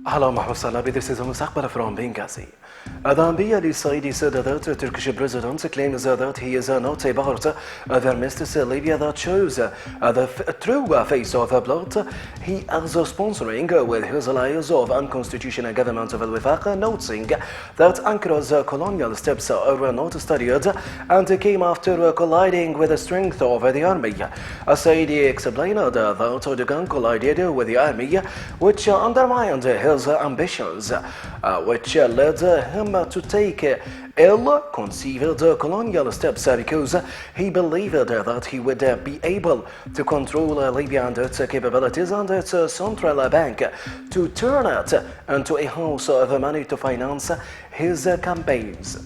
Hello, Mahmoud Salabi. This is Mostakbal from Benghazi. The Ambia Saidi said that the Turkish president claims that he is not about the armistice Libya that shows the true face of blood. He is sponsoring with his allies of unconstitutional government of al-Wifaq, noting that Ankara's colonial steps are not studied and came after colliding with the strength of the army. Saidi explained that the gun collided with the army, which undermined his ambitions, which led him to take ill-conceived colonial steps because he believed that he would be able to control Libya and its capabilities and its central bank to turn it into a house of money to finance his campaigns.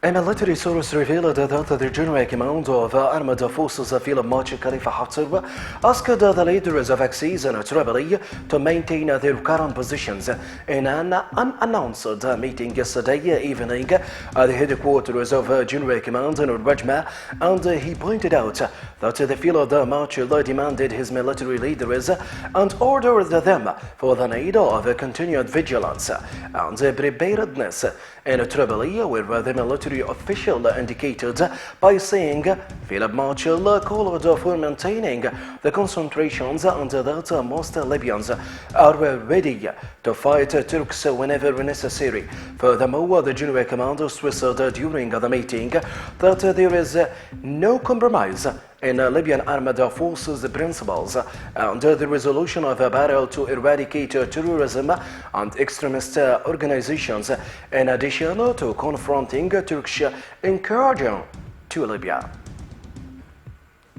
A military source revealed that the General Command of Armed Forces Field Marshal Khalifa Haftar asked the leaders of Axis and Tripoli to maintain their current positions in an unannounced meeting yesterday evening at the headquarters of General Command in Rajma, and he pointed out that the Field Marshal demanded his military leaders and ordered them for the need of continued vigilance and preparedness in Tripoli, where the military official indicated by saying Field Marshal called for maintaining the concentrations and that most Libyans are ready to fight Turks whenever necessary. Furthermore, the General Commander stressed during the meeting that there is no compromise in Libyan armed forces principles and the resolution of a battle to eradicate terrorism and extremist organizations, in addition to confronting Turkish incursion to Libya.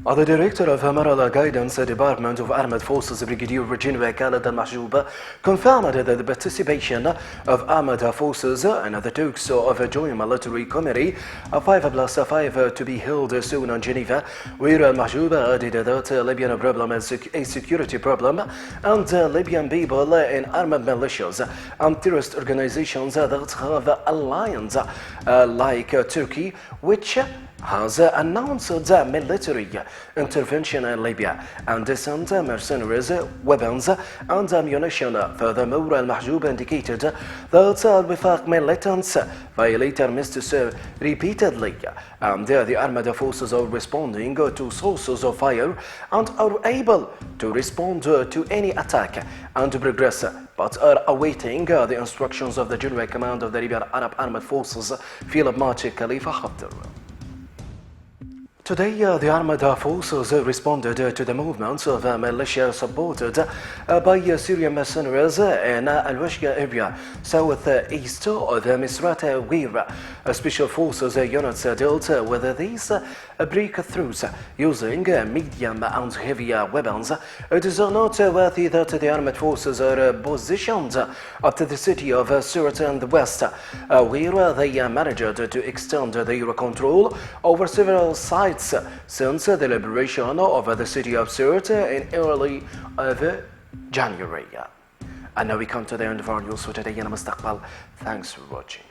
The director of Amaral Guidance Department of Armed Forces, Brigadier General Khaled Al-Mahjoub, confirmed that the participation of armed forces and the talks of a joint military committee 5+5 to be held soon in Geneva, where Al-Mahjoub added that Libyan problem is a security problem and Libyan people in armed militias and terrorist organizations that have alliances like Turkey, which has announced military intervention in Libya and sent mercenaries, weapons and ammunition. Furthermore, Al-Mahjoub indicated that al-Wifaq militants violate armistice repeatedly, and the armed forces are responding to sources of fire and are able to respond to any attack and progress, but are awaiting the instructions of the General Command of the Libyan Arab Armed Forces, Field Marshal Khalifa Haftar. Today, the armed forces responded to the movements of militia supported by Syrian mercenaries in Al-Washqa area, southeast of Misrata, where special forces units dealt with these breakthroughs using medium and heavy weapons. It is noteworthy that the armed forces are positioned at the city of Sirte in the west, where they managed to extend their control over several sites since the liberation of the city of Sirte in early January. And now we come to the end of our news for today in Mostakbal. Thanks for watching.